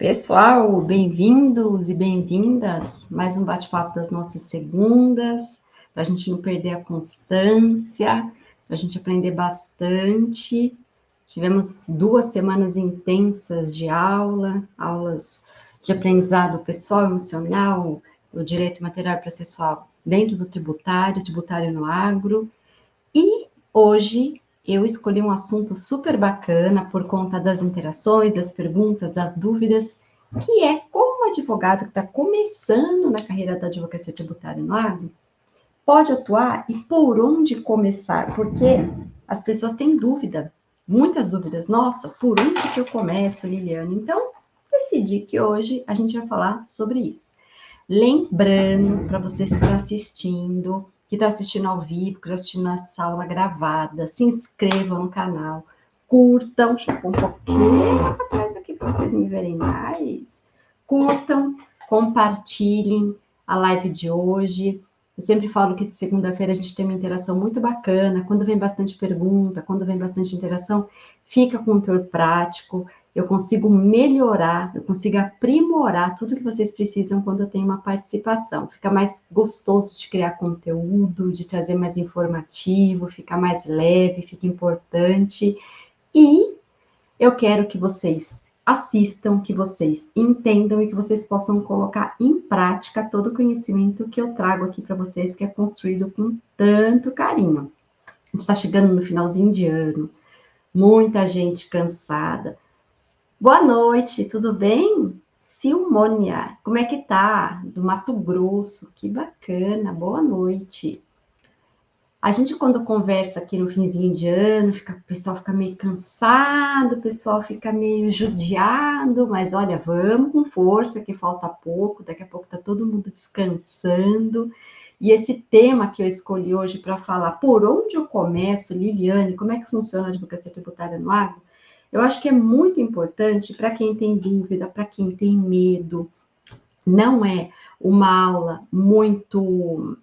Pessoal, bem-vindos e bem-vindas. Mais um bate-papo das nossas segundas, para a gente não perder a constância, para a gente aprender bastante. Tivemos 2 semanas intensas de aulas de aprendizado pessoal, emocional, o direito material e processual dentro do tributário, tributário no agro. E hoje eu escolhi um assunto super bacana por conta das interações, das perguntas, das dúvidas, que é como um advogado que está começando na carreira da advocacia tributária no agro pode atuar e por onde começar, porque as pessoas têm dúvida, muitas dúvidas. Nossa, por onde que eu começo, Liliane? Então, decidi que hoje a gente vai falar sobre isso. Lembrando para vocês que estão assistindo, que estão assistindo ao vivo, que estão assistindo essa aula gravada, se inscrevam no canal, curtam, deixa eu pôr um pouquinho para trás aqui para vocês me verem mais. Curtam, compartilhem a live de hoje. Eu sempre falo que de segunda-feira a gente tem uma interação muito bacana. Quando vem bastante pergunta, quando vem bastante interação, fica com o teor prático. Eu consigo melhorar, eu consigo aprimorar tudo que vocês precisam quando eu tenho uma participação. Fica mais gostoso de criar conteúdo, de trazer mais informativo, fica mais leve, fica importante. E eu quero que vocês assistam, que vocês entendam e que vocês possam colocar em prática todo o conhecimento que eu trago aqui para vocês, que é construído com tanto carinho. A gente está chegando no finalzinho de ano, muita gente cansada. Boa noite, tudo bem? Silmônia, como é que tá? Do Mato Grosso, que bacana, boa noite. A gente, quando conversa aqui no finzinho de ano, o pessoal fica meio cansado, o pessoal fica meio judiado, mas olha, vamos com força, que falta pouco, daqui a pouco tá todo mundo descansando. E esse tema que eu escolhi hoje para falar, por onde eu começo, Liliane, como é que funciona a advocacia tributária no agro? Eu acho que é muito importante para quem tem dúvida, para quem tem medo. Não é uma aula muito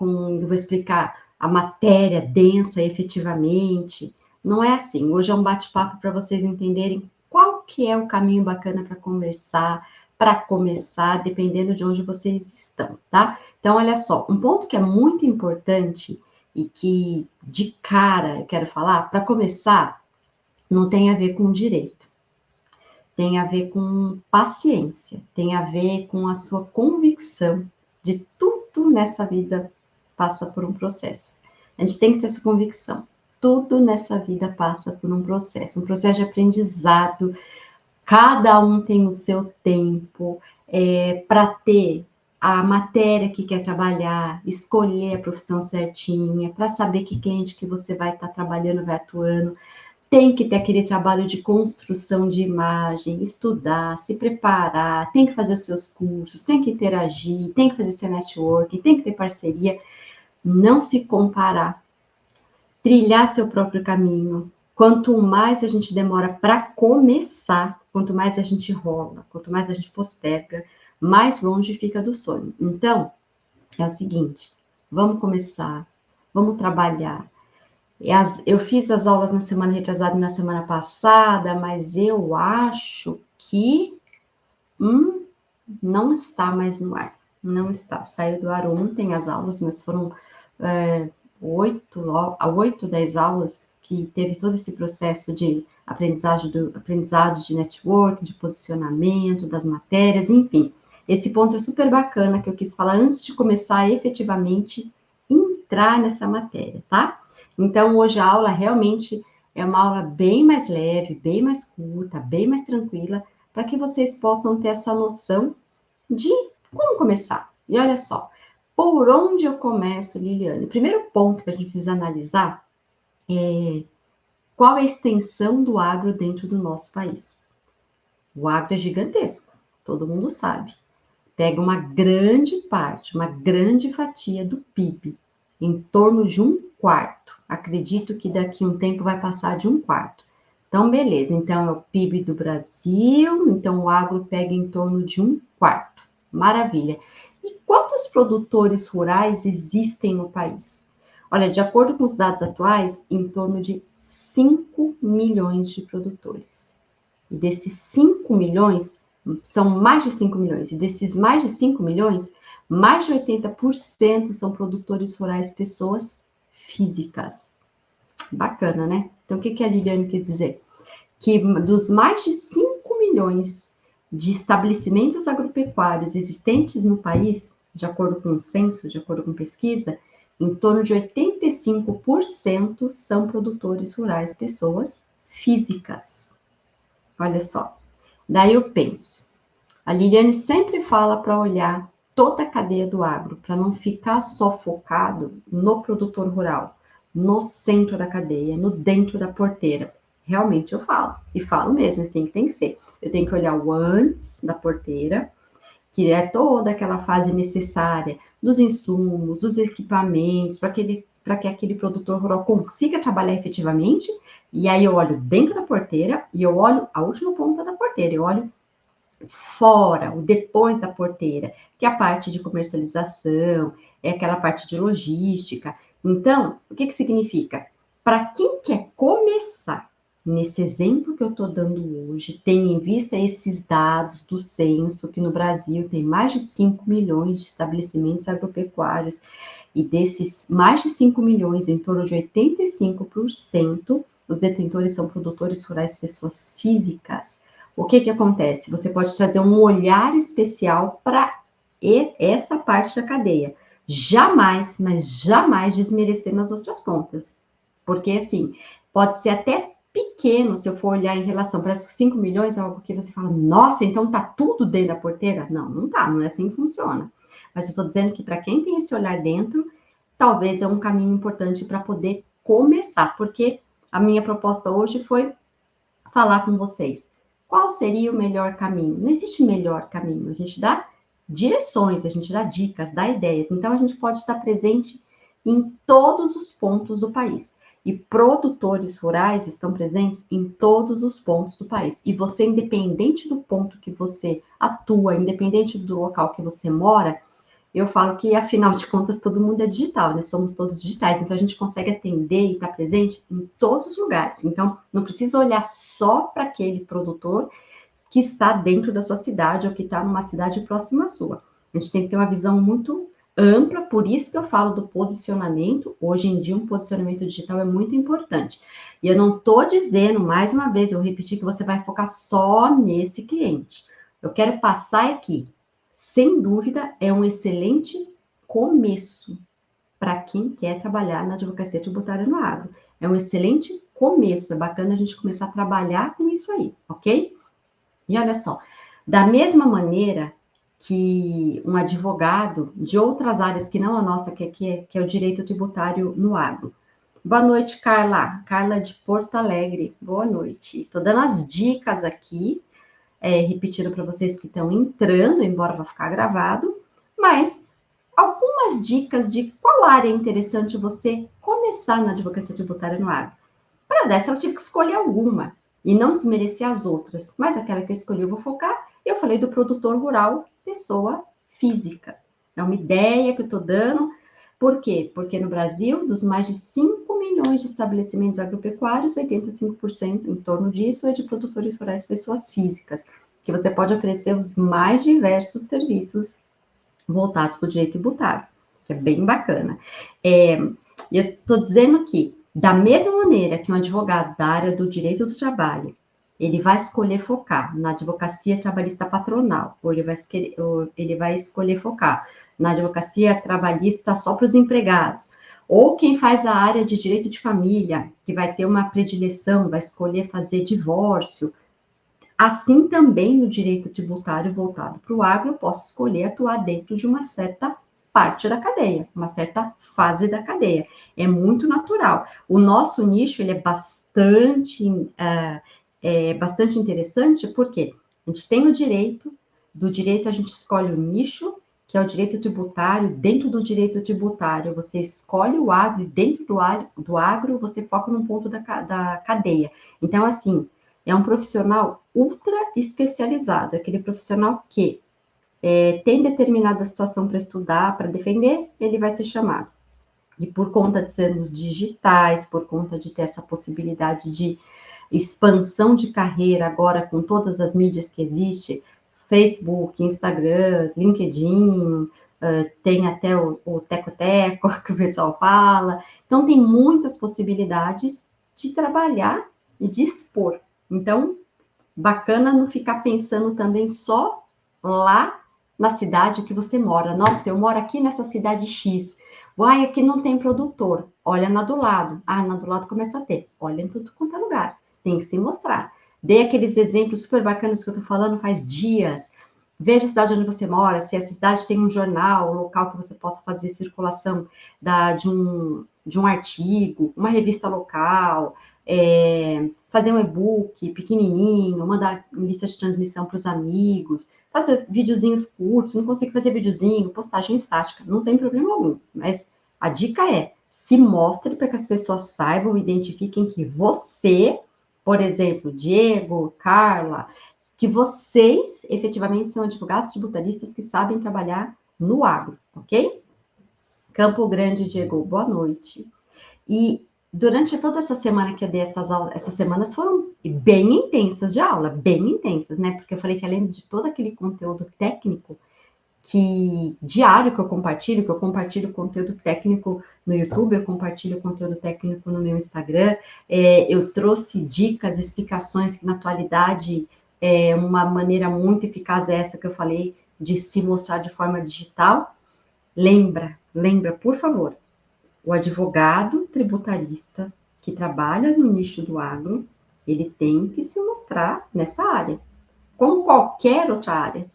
eu vou explicar a matéria densa efetivamente. Não é assim. Hoje é um bate-papo para vocês entenderem qual que é o caminho bacana para conversar, para começar, dependendo de onde vocês estão, tá? Então, olha só, um ponto que é muito importante e que de cara eu quero falar, para começar, não tem a ver com direito. Tem a ver com paciência, tem a ver com a sua convicção de tudo nessa vida passa por um processo. A gente tem que ter essa convicção. Tudo nessa vida passa por um processo de aprendizado. Cada um tem o seu tempo para ter a matéria que quer trabalhar, escolher a profissão certinha, para saber que cliente que você vai estar trabalhando, vai atuando. Tem que ter aquele trabalho de construção de imagem, estudar, se preparar, tem que fazer os seus cursos, tem que interagir, tem que fazer seu networking, tem que ter parceria, não se comparar, trilhar seu próprio caminho. Quanto mais a gente demora para começar, quanto mais a gente rola, quanto mais a gente posterga, mais longe fica do sonho. Então, é o seguinte, vamos começar, vamos trabalhar. Eu fiz as aulas na semana retrasada e na semana passada, mas eu acho que não está mais no ar. Não está. Saiu do ar ontem as aulas, mas foram 10 aulas que teve todo esse processo de aprendizado de network, de posicionamento, das matérias, enfim. Esse ponto é super bacana que eu quis falar antes de começar a efetivamente entrar nessa matéria, tá? Então, hoje a aula realmente é uma aula bem mais leve, bem mais curta, bem mais tranquila, para que vocês possam ter essa noção de como começar. E olha só, por onde eu começo, Liliane? O primeiro ponto que a gente precisa analisar é qual é a extensão do agro dentro do nosso país. O agro é gigantesco, todo mundo sabe. Pega uma grande parte, uma grande fatia do PIB, em torno de 1/4. Acredito que daqui a um tempo vai passar de 1/4. Então, beleza. Então, é o PIB do Brasil. Então, o agro pega em torno de 1/4. Maravilha. E quantos produtores rurais existem no país? Olha, de acordo com os dados atuais, em torno de 5 milhões de produtores. E desses 5 milhões, são mais de 5 milhões, e desses mais de 5 milhões, mais de 80% são produtores rurais, pessoas físicas. Bacana, né? Então, o que a Liliane quis dizer? Que dos mais de 5 milhões de estabelecimentos agropecuários existentes no país, de acordo com o censo, de acordo com pesquisa, em torno de 85% são produtores rurais, pessoas físicas. Olha só. Daí eu penso, a Liliane sempre fala para olhar toda a cadeia do agro, para não ficar só focado no produtor rural, no centro da cadeia, no dentro da porteira. Realmente eu falo, e falo mesmo, assim que tem que ser. Eu tenho que olhar o antes da porteira, que é toda aquela fase necessária dos insumos, dos equipamentos, para que aquele produtor rural consiga trabalhar efetivamente. E aí eu olho dentro da porteira e eu olho a última ponta da porteira, eu olho fora, o depois da porteira, que é a parte de comercialização, é aquela parte de logística. Então, o que significa? Para quem quer começar, nesse exemplo que eu estou dando hoje, tendo em vista esses dados do censo, que no Brasil tem mais de 5 milhões de estabelecimentos agropecuários, e desses mais de 5 milhões, em torno de 85%, os detentores são produtores rurais, pessoas físicas. O que acontece? Você pode trazer um olhar especial para essa parte da cadeia. Jamais, mas jamais desmerecer nas outras pontas. Porque, assim, pode ser até pequeno se eu for olhar em relação para 5 milhões, é algo que você fala, nossa, então tá tudo dentro da porteira? Não, não tá, não é assim que funciona. Mas eu estou dizendo que para quem tem esse olhar dentro, talvez é um caminho importante para poder começar, porque a minha proposta hoje foi falar com vocês. Qual seria o melhor caminho? Não existe melhor caminho, a gente dá direções, a gente dá dicas, dá ideias. Então, a gente pode estar presente em todos os pontos do país. E produtores rurais estão presentes em todos os pontos do país. E você, independente do ponto que você atua, independente do local que você mora, eu falo que, afinal de contas, todo mundo é digital, né? Somos todos digitais, então a gente consegue atender e estar presente em todos os lugares. Então, não precisa olhar só para aquele produtor que está dentro da sua cidade ou que está numa cidade próxima à sua. A gente tem que ter uma visão muito ampla, por isso que eu falo do posicionamento. Hoje em dia, um posicionamento digital é muito importante. E eu não estou dizendo, mais uma vez, eu repeti que você vai focar só nesse cliente. Eu quero passar aqui. Sem dúvida, é um excelente começo para quem quer trabalhar na advocacia tributária no agro. É um excelente começo, é bacana a gente começar a trabalhar com isso aí, ok? E olha só, da mesma maneira que um advogado de outras áreas que não a nossa, que é o direito tributário no agro. Boa noite, Carla. Carla de Porto Alegre. Boa noite. Estou dando as dicas aqui, repetindo para vocês que estão entrando, embora vá ficar gravado, mas algumas dicas de qual área é interessante você começar na advocacia tributária no agro. Para dessa, eu tive que escolher alguma e não desmerecer as outras, mas aquela que eu escolhi eu vou focar. Eu falei do produtor rural, pessoa física. É uma ideia que eu estou dando. Por quê? Porque no Brasil, dos mais de 5 milhões de estabelecimentos agropecuários, 85%, em torno disso, é de produtores rurais, pessoas físicas, que você pode oferecer os mais diversos serviços voltados para o direito tributário, que é bem bacana. E eu estou dizendo que, da mesma maneira que um advogado da área do direito do trabalho, ele vai escolher focar na advocacia trabalhista patronal, ou ele vai escolher focar na advocacia trabalhista só para os empregados, ou quem faz a área de direito de família, que vai ter uma predileção, vai escolher fazer divórcio. Assim também no direito tributário voltado para o agro, eu posso escolher atuar dentro de uma certa parte da cadeia, uma certa fase da cadeia. É muito natural. O nosso nicho ele é bastante interessante, porque a gente tem o direito, do direito a gente escolhe o nicho, que é o direito tributário. Dentro do direito tributário, você escolhe o agro, e dentro do agro, você foca num ponto da cadeia. Então, assim, é um profissional ultra especializado, aquele profissional que tem determinada situação para estudar, para defender, ele vai ser chamado. E por conta de sermos digitais, por conta de ter essa possibilidade de expansão de carreira agora com todas as mídias que existem, Facebook, Instagram, LinkedIn, tem até o Teco-Teco, que o pessoal fala. Então, tem muitas possibilidades de trabalhar e de expor. Então, bacana não ficar pensando também só lá na cidade que você mora. Nossa, eu moro aqui nessa cidade X. Uai, aqui não tem produtor. Olha na do lado. Ah, na do lado começa a ter. Olha em tudo quanto é lugar. Tem que se mostrar. Dei aqueles exemplos super bacanas que eu tô falando faz dias. Veja a cidade onde você mora, se essa cidade tem um jornal, um local que você possa fazer circulação de um artigo, uma revista local, fazer um e-book pequenininho, mandar lista de transmissão para os amigos, fazer videozinhos curtos, não consigo fazer videozinho, postagem estática, não tem problema algum, mas a dica é, se mostre para que as pessoas saibam, identifiquem que você, por exemplo, Diego, Carla, que vocês efetivamente são advogados tributaristas que sabem trabalhar no agro, ok? Campo Grande, Diego, boa noite. E durante toda essa semana que eu dei essas aulas, essas semanas foram bem intensas de aula, bem intensas, né? Porque eu falei que além de todo aquele conteúdo técnico que diário que eu compartilho conteúdo técnico no YouTube, eu compartilho conteúdo técnico no meu Instagram, eu trouxe dicas, explicações que na atualidade uma maneira muito eficaz é essa que eu falei de se mostrar de forma digital. Lembra, por favor, o advogado tributarista que trabalha no nicho do agro, ele tem que se mostrar nessa área, como qualquer outra área.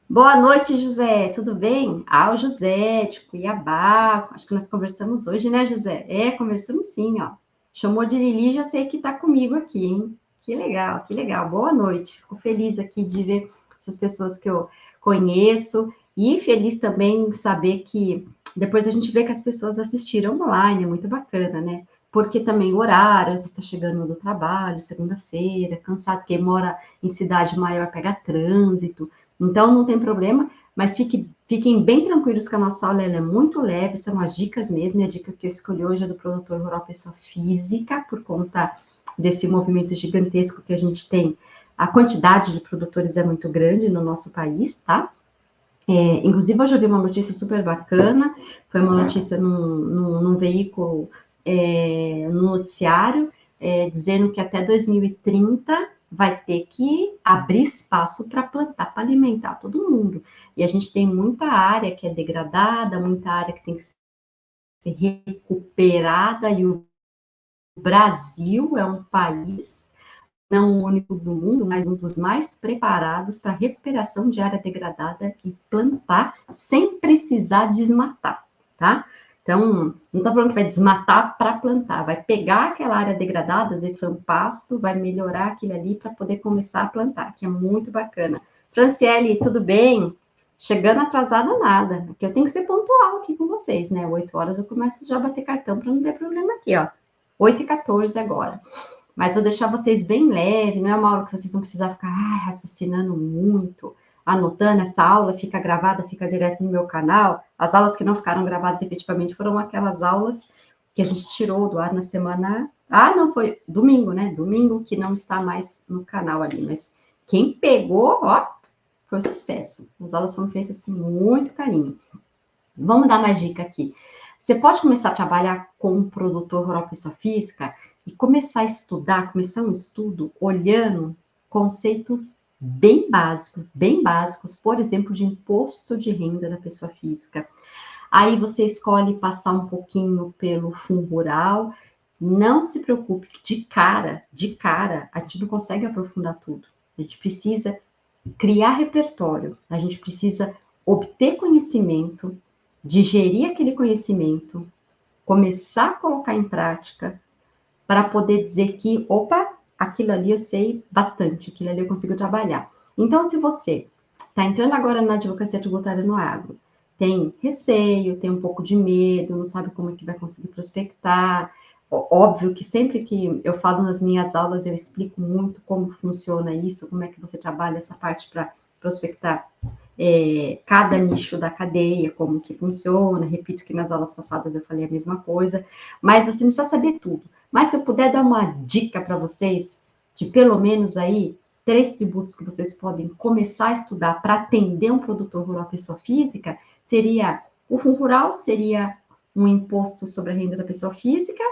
Boa noite, José, tudo bem? Ah, o José, de Cuiabá, acho que nós conversamos hoje, né, José? Conversamos sim, ó. Chamou de Lili, já sei que tá comigo aqui, hein? Que legal, boa noite. Fico feliz aqui de ver essas pessoas que eu conheço e feliz também em saber que depois a gente vê que as pessoas assistiram online, é muito bacana, né? Porque também o horário, você está chegando do trabalho, segunda-feira, cansado, quem mora em cidade maior pega trânsito, então, não tem problema, mas fiquem bem tranquilos que a nossa aula é muito leve, são as dicas mesmo, e a dica que eu escolhi hoje é do produtor rural pessoa física, por conta desse movimento gigantesco que a gente tem. A quantidade de produtores é muito grande no nosso país, tá? Inclusive, hoje eu vi uma notícia super bacana, foi uma notícia num veículo, no noticiário, dizendo que até 2030 vai ter que abrir espaço para plantar, para alimentar todo mundo. E a gente tem muita área que é degradada, muita área que tem que ser recuperada, e o Brasil é um país não o único do mundo, mas um dos mais preparados para recuperação de área degradada e plantar sem precisar desmatar, tá? Então, não estou falando que vai desmatar para plantar, vai pegar aquela área degradada, às vezes foi um pasto, vai melhorar aquilo ali para poder começar a plantar, que é muito bacana. Franciele, tudo bem? Chegando atrasada nada, porque eu tenho que ser pontual aqui com vocês, né? 8 horas eu começo já a bater cartão para não ter problema aqui, ó. 8h14 agora. Mas vou deixar vocês bem leve, não é uma aula que vocês vão precisar ficar raciocinando muito, anotando. Essa aula fica gravada, fica direto no meu canal. As aulas que não ficaram gravadas efetivamente foram aquelas aulas que a gente tirou do ar na semana. Ah, não, foi domingo, né? Domingo que não está mais no canal ali. Mas quem pegou, ó, foi sucesso. As aulas foram feitas com muito carinho. Vamos dar mais dica aqui. Você pode começar a trabalhar com um produtor rural pessoa física e começar a estudar, começar um estudo olhando conceitos bem básicos, por exemplo, de imposto de renda da pessoa física. Aí você escolhe passar um pouquinho pelo fundo rural. Não se preocupe, de cara, a gente não consegue aprofundar tudo. A gente precisa criar repertório, a gente precisa obter conhecimento, digerir aquele conhecimento, começar a colocar em prática, para poder dizer que, opa, aquilo ali eu sei bastante, aquilo ali eu consigo trabalhar. Então, se você está entrando agora na advocacia tributária no agro, tem receio, tem um pouco de medo, não sabe como é que vai conseguir prospectar. Óbvio que sempre que eu falo nas minhas aulas, eu explico muito como funciona isso, como é que você trabalha essa parte para prospectar cada nicho da cadeia, como que funciona. Repito que nas aulas passadas eu falei a mesma coisa, mas você não precisa saber tudo. Mas se eu puder dar uma dica para vocês, de pelo menos aí 3 tributos que vocês podem começar a estudar para atender um produtor rural pessoa física, seria o fundo rural, seria um imposto sobre a renda da pessoa física.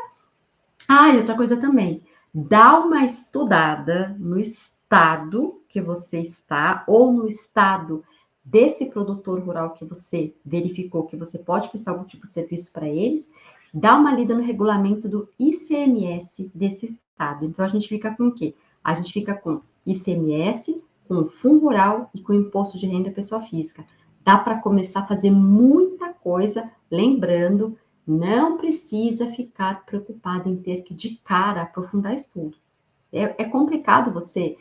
Ah, e outra coisa também, dá uma estudada no estado que você está, ou no estado desse produtor rural que você verificou que você pode prestar algum tipo de serviço para eles, dá uma lida no regulamento do ICMS desse estado. Então, a gente fica com o quê? A gente fica com ICMS, com fundo rural e com imposto de renda pessoa física. Dá para começar a fazer muita coisa, lembrando, não precisa ficar preocupado em ter que, de cara, aprofundar estudo. É complicado você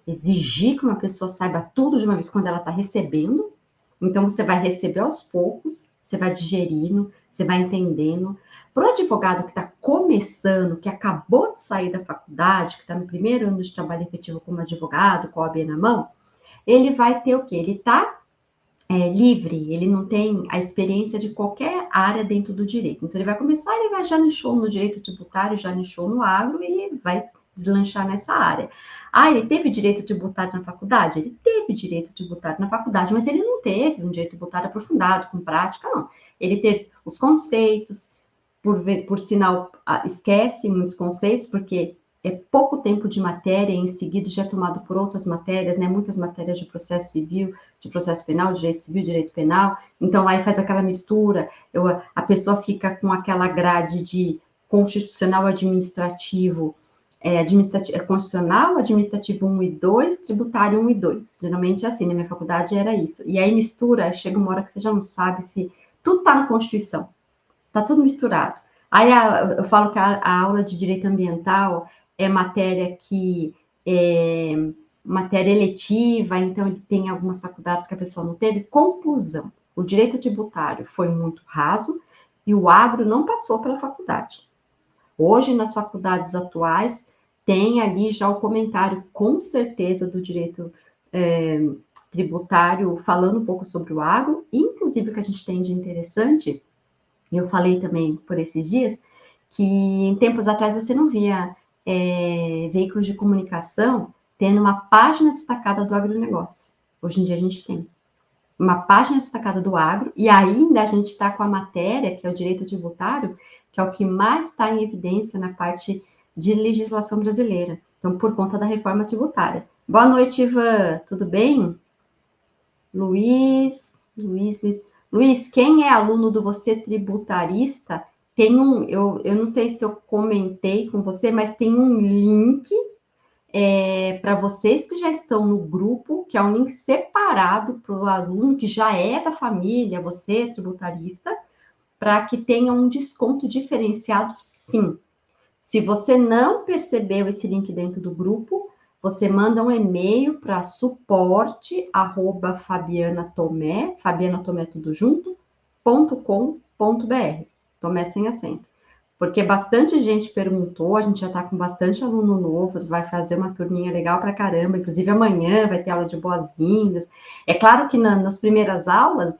exigir que uma pessoa saiba tudo de uma vez quando ela está recebendo. Então, você vai receber aos poucos, você vai digerindo, você vai entendendo. Para o advogado que está começando, que acabou de sair da faculdade, que está no primeiro ano de trabalho efetivo como advogado, com a OAB na mão, ele vai ter o quê? Ele está livre, ele não tem a experiência de qualquer área dentro do direito. Então, ele vai começar, ele vai já nichou no direito tributário, já nichou no agro e vai deslanchar nessa área. Ah, ele teve direito tributário na faculdade? Ele teve direito tributário na faculdade, mas ele não teve um direito tributário aprofundado, com prática, não. Ele teve os conceitos, por sinal, esquece muitos conceitos, porque é pouco tempo de matéria, em seguida já é tomado por outras matérias, né? Muitas matérias de processo civil, de processo penal, direito civil, direito penal. Então, aí faz aquela mistura, a pessoa fica com aquela grade de constitucional administrativo, constitucional, administrativo 1 e 2, tributário 1 e 2. Geralmente é assim, na minha faculdade era isso. E aí mistura, chega uma hora que você já não sabe se tudo está na Constituição. Tá tudo misturado. Aí eu falo que a aula de direito ambiental é matéria que é matéria eletiva, então ele tem algumas faculdades que a pessoa não teve. Conclusão: o direito tributário foi muito raso e o agro não passou pela faculdade. Hoje, nas faculdades atuais, tem ali já o comentário, com certeza, do direito tributário, falando um pouco sobre o agro, inclusive o que a gente tem de interessante. Eu falei também por esses dias que em tempos atrás você não via veículos de comunicação tendo uma página destacada do agronegócio. Hoje em dia a gente tem uma página destacada do agro e ainda a gente está com a matéria, que é o direito tributário, que é o que mais está em evidência na parte de legislação brasileira. Então, por conta da reforma tributária. Boa noite, Ivan. Tudo bem? Luiz, quem é aluno do Você Tributarista, tem eu não sei se eu comentei com você, mas tem um link para vocês que já estão no grupo, que é um link separado para o aluno que já é da família, você tributarista, para que tenha um desconto diferenciado, sim. Se você não percebeu esse link dentro do grupo, você manda um e-mail para suporte@fabianatomé, Fabiana Tomé tudo junto, .com.br, Tomé sem acento. Porque bastante gente perguntou, a gente já está com bastante aluno novo, vai fazer uma turminha legal para caramba, inclusive amanhã vai ter aula de boas-vindas. É claro que nas primeiras aulas,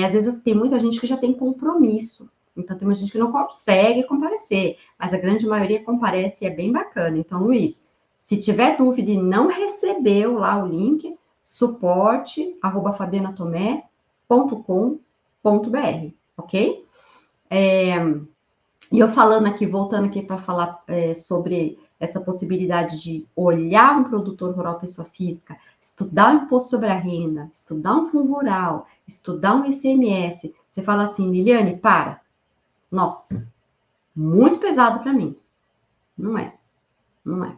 às vezes tem muita gente que já tem compromisso, então tem muita gente que não consegue comparecer, mas a grande maioria comparece e é bem bacana. Então, Luiz, se tiver dúvida e não recebeu lá o link, suporte@fabianatomé.com.br, ok? E eu falando aqui, voltando aqui para falar sobre essa possibilidade de olhar um produtor rural pessoa física, estudar o imposto sobre a renda, estudar um fundo rural, estudar um ICMS, você fala assim, Liliane, para. Nossa, muito pesado para mim. Não é, não é.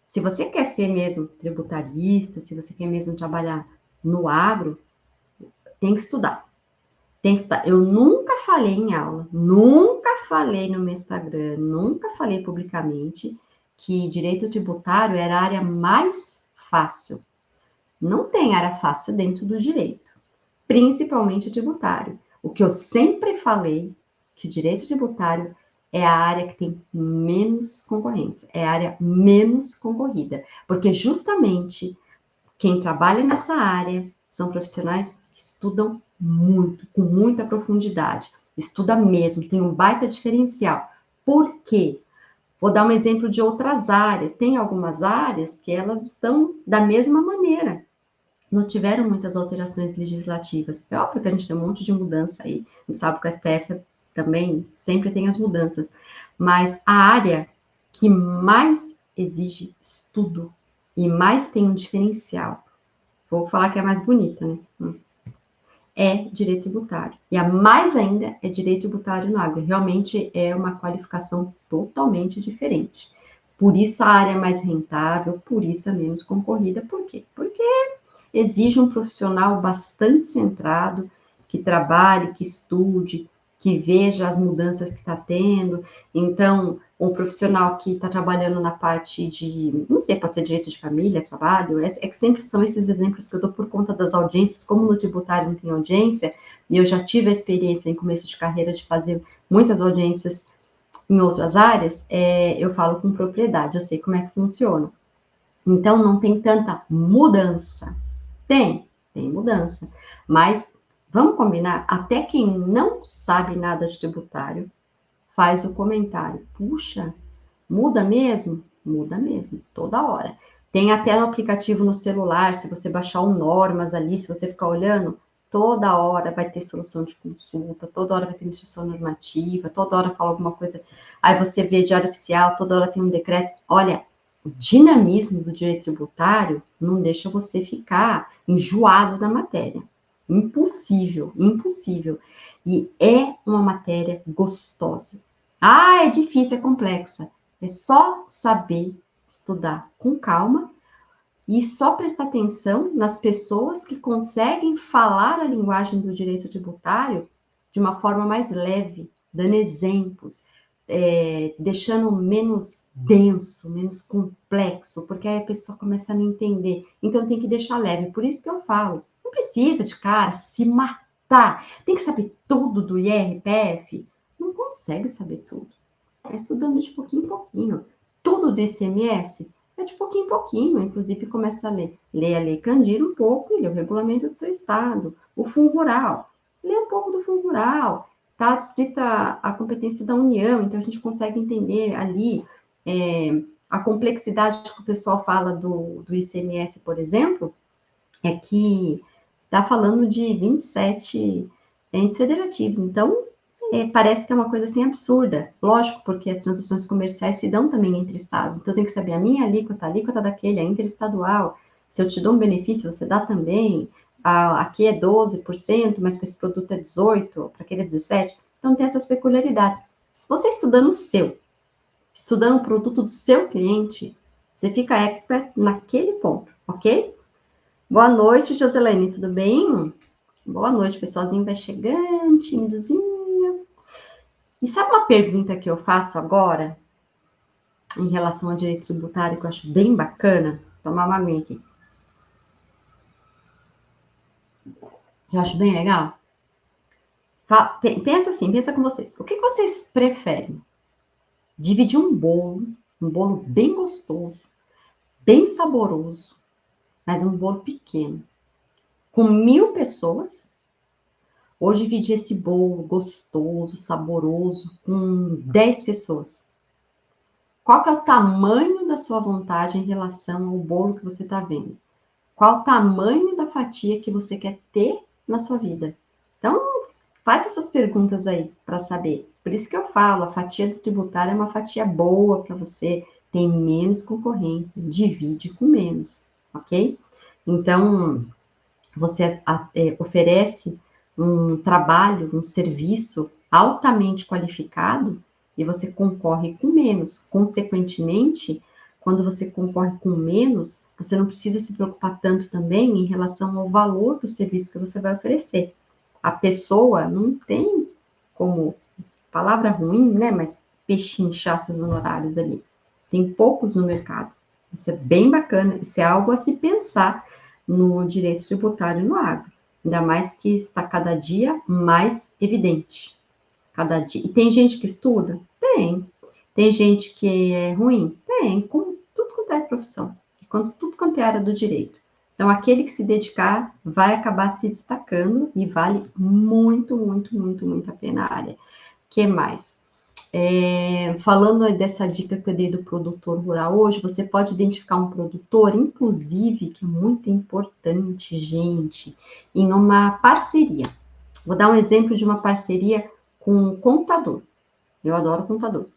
Se você quer ser mesmo tributarista, se você quer mesmo trabalhar no agro, tem que estudar. Tem que estudar. Eu nunca falei em aula, nunca falei no meu Instagram, nunca falei publicamente que direito tributário era a área mais fácil. Não tem área fácil dentro do direito, principalmente o tributário. O que eu sempre falei, que o direito tributário é a área que tem menos concorrência, é a área menos concorrida, porque justamente quem trabalha nessa área são profissionais que estudam muito, com muita profundidade, estuda mesmo, tem um baita diferencial. Por quê? Vou dar um exemplo de outras áreas. Tem algumas áreas que elas estão da mesma maneira. Não tiveram muitas alterações legislativas. É óbvio que a gente tem um monte de mudança aí. A gente sabe que o STF também sempre tem as mudanças. Mas a área que mais exige estudo e mais tem um diferencial, vou falar que é mais bonita, né? É direito tributário. E a mais ainda é direito tributário no agro. Realmente é uma qualificação totalmente diferente. Por isso a área é mais rentável, por isso é menos concorrida. Por quê? Porque exige um profissional bastante centrado, que trabalhe, que estude, que veja as mudanças que está tendo. Então, um profissional que está trabalhando na parte de, não sei, pode ser direito de família, trabalho, é que sempre são esses exemplos que eu dou por conta das audiências, como no tributário não tem audiência, e eu já tive a experiência em começo de carreira de fazer muitas audiências em outras áreas, eu falo com propriedade, eu sei como é que funciona. Então, não tem tanta mudança. Tem mudança. Mas vamos combinar, até quem não sabe nada de tributário faz o comentário. Puxa, muda mesmo? Muda mesmo, toda hora. Tem até um aplicativo no celular, se você baixar o Normas ali, se você ficar olhando, toda hora vai ter solução de consulta, toda hora vai ter instrução normativa, toda hora fala alguma coisa. Aí você vê diário oficial, toda hora tem um decreto. Olha, o dinamismo do direito tributário não deixa você ficar enjoado da matéria. Impossível, impossível. E é uma matéria gostosa. Ah, é difícil, é complexa. É só saber estudar com calma e só prestar atenção nas pessoas que conseguem falar a linguagem do direito tributário de uma forma mais leve, dando exemplos, deixando menos denso, menos complexo, porque aí a pessoa começa a não entender. Então tem que deixar leve. Por isso que eu falo, não precisa de cara se matar. Tem que saber tudo do IRPF? Não consegue saber tudo. É estudando de pouquinho em pouquinho. Tudo do ICMS é de pouquinho em pouquinho. Inclusive, começa a ler. Lê a Lei Candir um pouco e lê o regulamento do seu estado. O Fundo Rural. Lê um pouco do Fundo Rural. Está adscrita à competência da União, então a gente consegue entender ali a complexidade que o pessoal fala do ICMS, por exemplo, é que está falando de 27 entes federativos. Então, parece que é uma coisa assim absurda. Lógico, porque as transações comerciais se dão também entre estados. Então, tem que saber a minha alíquota, a alíquota daquele, a interestadual. Se eu te dou um benefício, você dá também. Aqui é 12%, mas para esse produto é 18%, para aquele é 17%. Então, tem essas peculiaridades. Se você estudando o seu, estudando o produto do seu cliente, você fica expert naquele ponto, ok? Boa noite, Joselene, tudo bem? Boa noite, pessoalzinho vai chegando, timidozinho. E sabe uma pergunta que eu faço agora, em relação ao direito tributário, que eu acho bem bacana? Vou tomar uma aguinha aqui. Eu acho bem legal. Pensa assim, pensa com vocês. O que vocês preferem? Dividir um bolo bem gostoso, bem saboroso, mas um bolo pequeno, com 1.000 pessoas, ou dividir esse bolo gostoso, saboroso, com 10 pessoas? Qual que é o tamanho da sua vontade em relação ao bolo que você está vendo? Qual o tamanho da fatia que você quer ter na sua vida? Então, faz essas perguntas aí para saber. Por isso que eu falo, a fatia do tributário é uma fatia boa para você, tem menos concorrência, divide com menos, ok? Então, você oferece um trabalho, um serviço altamente qualificado e você concorre com menos. Consequentemente, quando você concorre com menos, você não precisa se preocupar tanto também em relação ao valor do serviço que você vai oferecer. A pessoa não tem como, palavra ruim, né? Mas pechinchar seus honorários ali. Tem poucos no mercado. Isso é bem bacana, isso é algo a se pensar no direito tributário no agro. Ainda mais que está cada dia mais evidente. Cada dia. E tem gente que estuda? Tem. Tem gente que é ruim? Tem. Como tudo quanto é profissão. Tudo quanto é área do direito. Então, aquele que se dedicar vai acabar se destacando e vale muito, muito, muito, muito a pena a área. Que mais? Falando aí dessa dica que eu dei do produtor rural hoje, você pode identificar um produtor, inclusive, que é muito importante, gente, em uma parceria. Vou dar um exemplo de uma parceria com um contador. Eu adoro contador.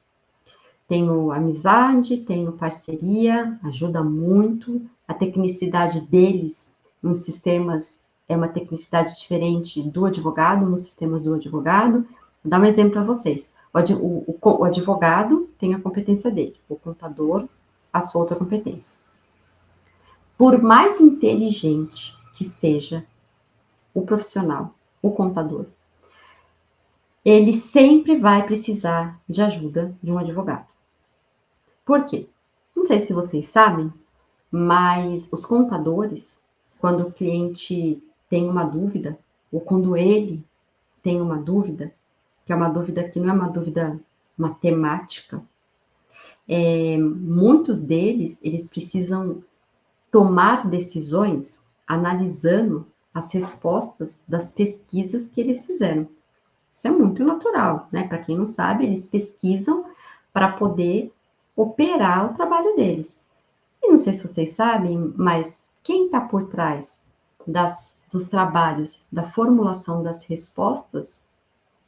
Tenho amizade, tenho parceria, ajuda muito. A tecnicidade deles em sistemas é uma tecnicidade diferente do advogado, nos sistemas do advogado. Vou dar um exemplo para vocês. O advogado tem a competência dele, o contador a sua outra competência. Por mais inteligente que seja o profissional, o contador, ele sempre vai precisar de ajuda de um advogado. Por quê? Não sei se vocês sabem, mas os contadores, quando o cliente tem uma dúvida, ou quando ele tem uma dúvida, que é uma dúvida que não é uma dúvida matemática, muitos deles, eles precisam tomar decisões analisando as respostas das pesquisas que eles fizeram. Isso é muito natural, né? Para quem não sabe, eles pesquisam para poder operar o trabalho deles. E não sei se vocês sabem, mas quem está por trás dos trabalhos, da formulação das respostas,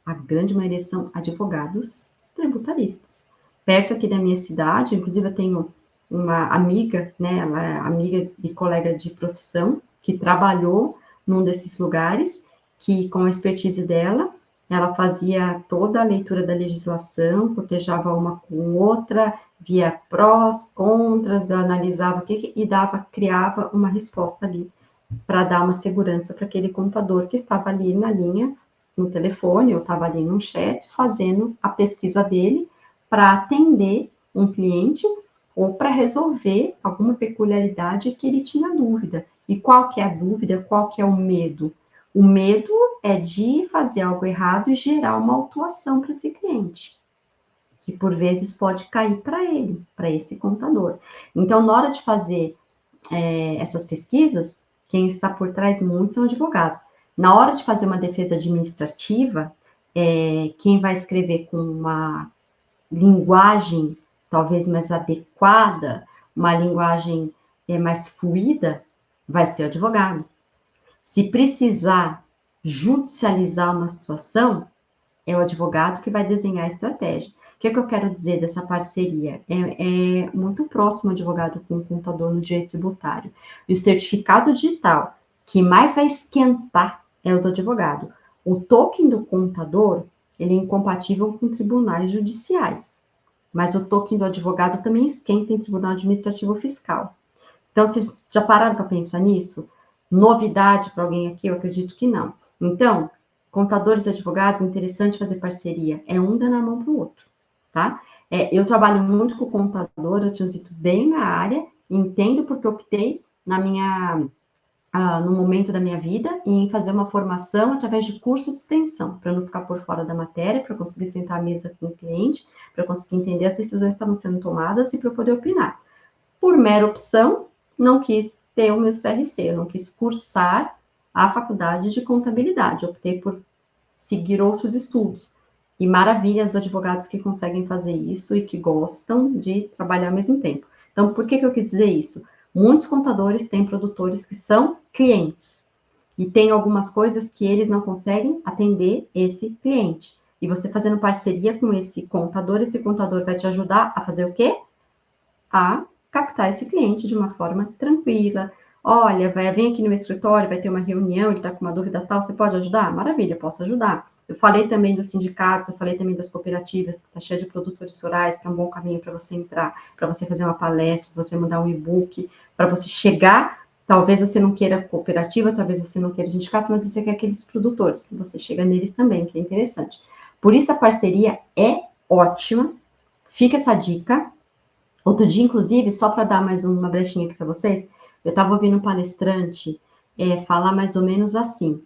a grande maioria são advogados tributaristas. Perto aqui da minha cidade, inclusive eu tenho uma amiga, né, ela é amiga e colega de profissão, que trabalhou num desses lugares, que com a expertise dela, ela fazia toda a leitura da legislação, cotejava uma com outra, via prós, contras, analisava o que e criava uma resposta ali para dar uma segurança para aquele contador que estava ali na linha, no telefone, ou estava ali no chat, fazendo a pesquisa dele para atender um cliente ou para resolver alguma peculiaridade que ele tinha dúvida. E qual que é a dúvida? Qual que é o medo? O medo é de fazer algo errado e gerar uma autuação para esse cliente, que por vezes pode cair para ele, para esse contador. Então, na hora de fazer essas pesquisas, quem está por trás muito são advogados. Na hora de fazer uma defesa administrativa, quem vai escrever com uma linguagem talvez mais adequada, uma linguagem mais fluida, vai ser o advogado. Se precisar judicializar uma situação, é o advogado que vai desenhar a estratégia. O que, é que eu quero dizer dessa parceria? É muito próximo o advogado com o contador no direito tributário. E o certificado digital que mais vai esquentar é o do advogado. O token do contador, ele é incompatível com tribunais judiciais. Mas o token do advogado também esquenta em tribunal administrativo fiscal. Então, vocês já pararam para pensar nisso? Novidade para alguém aqui? Eu acredito que não. Então, contadores e advogados, interessante fazer parceria. É um dando a mão para o outro, tá? Eu trabalho muito com contador, eu transito bem na área, entendo porque optei no momento da minha vida em fazer uma formação através de curso de extensão, para não ficar por fora da matéria, para conseguir sentar à mesa com o cliente, para conseguir entender as decisões que estavam sendo tomadas e para poder opinar. Por mera opção, não quis ter o meu CRC, eu não quis cursar a faculdade de contabilidade, optei por seguir outros estudos. E maravilha os advogados que conseguem fazer isso e que gostam de trabalhar ao mesmo tempo. Então, por que eu quis dizer isso? Muitos contadores têm produtores que são clientes. E tem algumas coisas que eles não conseguem atender esse cliente. E você fazendo parceria com esse contador vai te ajudar a fazer o quê? A captar esse cliente de uma forma tranquila. Olha, vem aqui no meu escritório, vai ter uma reunião, ele está com uma dúvida tal, você pode ajudar? Maravilha, posso ajudar. Eu falei também dos sindicatos, eu falei também das cooperativas, que está cheia de produtores rurais, que é um bom caminho para você entrar, para você fazer uma palestra, para você mandar um e-book, para você chegar. Talvez você não queira cooperativa, talvez você não queira sindicato, mas você quer aqueles produtores. Você chega neles também, que é interessante. Por isso a parceria é ótima. Fica essa dica. Outro dia, inclusive, só para dar mais uma brechinha aqui para vocês, eu estava ouvindo um palestrante falar mais ou menos assim.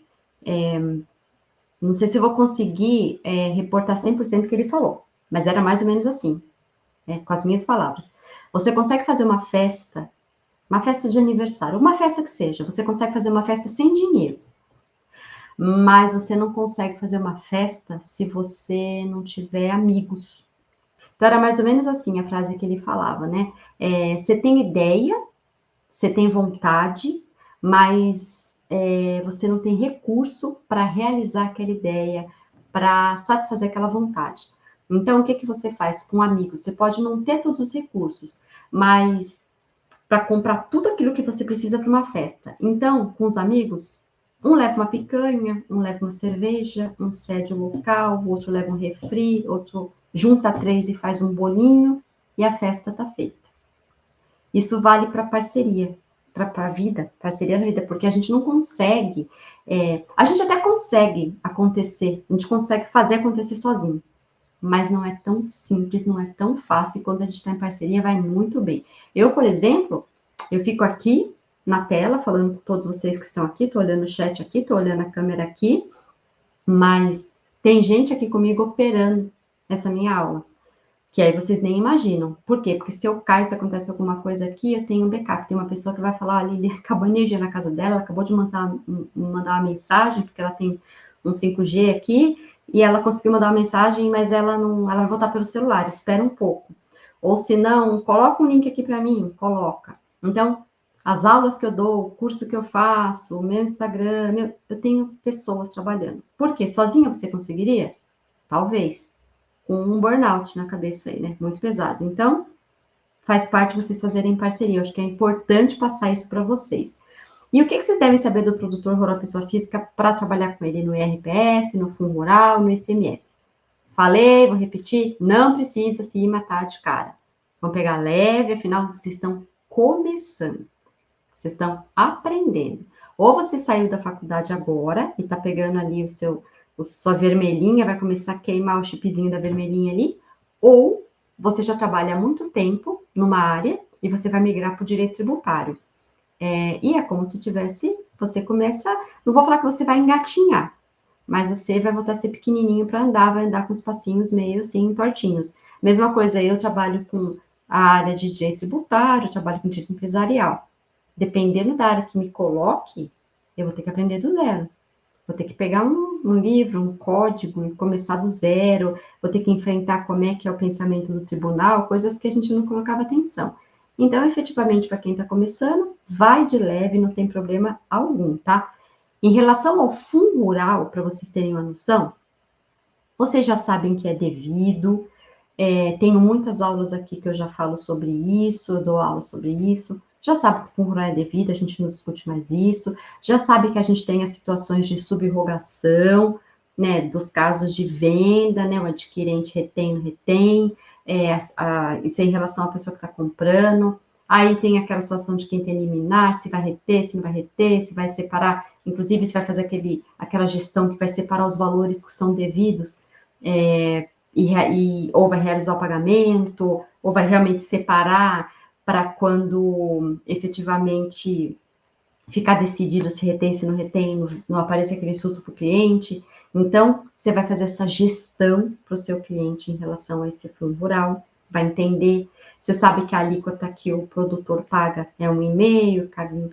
Não sei se eu vou conseguir reportar 100% o que ele falou, mas era mais ou menos assim, com as minhas palavras. Você consegue fazer uma festa de aniversário, uma festa que seja, você consegue fazer uma festa sem dinheiro, mas você não consegue fazer uma festa se você não tiver amigos. Então, era mais ou menos assim a frase que ele falava, né? Você tem ideia, você tem vontade, mas você não tem recurso para realizar aquela ideia, para satisfazer aquela vontade. Então, o que, que você faz com amigos? Você pode não ter todos os recursos, mas para comprar tudo aquilo que você precisa para uma festa. Então, com os amigos, um leva uma picanha, um leva uma cerveja, um cede o local, o outro leva um refri, outro junta três e faz um bolinho e a festa está feita. Isso vale para parceria, para a vida, parceria na vida, porque a gente não consegue, a gente até consegue acontecer, a gente consegue fazer acontecer sozinho, mas não é tão simples, não é tão fácil, e quando a gente está em parceria vai muito bem. Eu, por exemplo, eu fico aqui na tela falando com todos vocês que estão aqui, estou olhando o chat aqui, estou olhando a câmera aqui, mas tem gente aqui comigo operando essa minha aula. Que aí vocês nem imaginam. Por quê? Porque se eu caio, se acontece alguma coisa aqui, eu tenho um backup. Tem uma pessoa que vai falar, ah, Lili, acabou a energia na casa dela, ela acabou de mandar uma mensagem, porque ela tem um 5G aqui, e ela conseguiu mandar uma mensagem, mas ela não, ela vai voltar pelo celular, espera um pouco. Ou se não, coloca um link aqui para mim, coloca. Então, as aulas que eu dou, o curso que eu faço, o meu Instagram, eu tenho pessoas trabalhando. Por quê? Sozinha você conseguiria? Talvez com um burnout na cabeça aí, né? Muito pesado. Então, faz parte vocês fazerem parceria. Eu acho que é importante passar isso para vocês. E o que vocês devem saber do produtor rural pessoa física para trabalhar com ele no IRPF, no Fundo Rural, no ICMS? Falei, vou repetir, não precisa se matar de cara. Vamos pegar leve, afinal, vocês estão começando. Vocês estão aprendendo. Ou você saiu da faculdade agora e está pegando ali sua vermelhinha, vai começar a queimar o chipzinho da vermelhinha ali, ou você já trabalha há muito tempo numa área e você vai migrar para o direito tributário. E é como se tivesse, você começa, não vou falar que você vai engatinhar, mas você vai voltar a ser pequenininho para andar, vai andar com os passinhos meio assim, tortinhos. Mesma coisa, eu trabalho com a área de direito tributário, eu trabalho com direito empresarial. Dependendo da área que me coloque, eu vou ter que aprender do zero. Vou ter que pegar um livro, um código e começar do zero. Vou ter que enfrentar como é que é o pensamento do tribunal, coisas que a gente não colocava atenção. Então, efetivamente, para quem está começando, vai de leve, não tem problema algum, tá? Em relação ao fundo rural, para vocês terem uma noção, vocês já sabem que é devido. Tenho muitas aulas aqui que eu já falo sobre isso, eu dou aula sobre isso. Já sabe que o fundo rural é devido, a gente não discute mais isso. Já sabe que a gente tem as situações de subrogação, né, dos casos de venda, né, o adquirente retém, não retém, isso é em relação à pessoa que está comprando. Aí tem aquela situação de quem tem liminar, se vai reter, se não vai reter, se vai separar, inclusive se vai fazer aquela gestão que vai separar os valores que são devidos, ou vai realizar o pagamento, ou vai realmente separar para quando efetivamente ficar decidido se retém, se não retém, não aparece aquele susto para o cliente. Então, você vai fazer essa gestão para o seu cliente em relação a esse fundo rural, vai entender. Você sabe que a alíquota que o produtor paga é 1,5,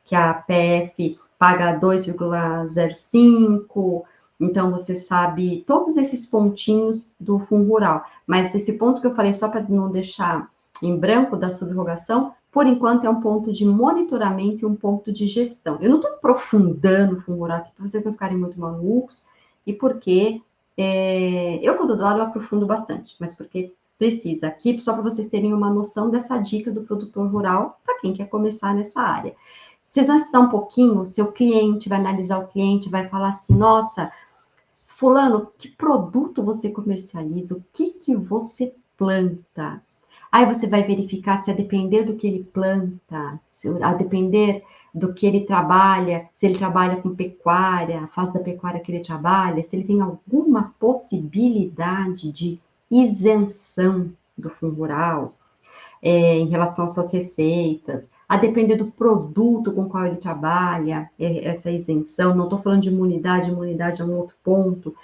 que a PF paga 2,05. Então, você sabe todos esses pontinhos do fundo rural. Mas esse ponto que eu falei, só para não deixar em branco da subrogação, por enquanto é um ponto de monitoramento e um ponto de gestão. Eu não estou aprofundando o fundo rural aqui para vocês não ficarem muito malucos, e porque eu, quando dou aula, eu aprofundo bastante, mas porque precisa aqui, só para vocês terem uma noção dessa dica do produtor rural, para quem quer começar nessa área. Vocês vão estudar um pouquinho, o seu cliente vai analisar o cliente, vai falar assim, nossa, fulano, que produto você comercializa? O que você planta? Aí você vai verificar se a depender do que ele planta, a depender do que ele trabalha, se ele trabalha com pecuária, a fase da pecuária que ele trabalha, se ele tem alguma possibilidade de isenção do fundo rural, em relação às suas receitas, a depender do produto com qual ele trabalha, essa isenção. Não estou falando de imunidade é um outro ponto.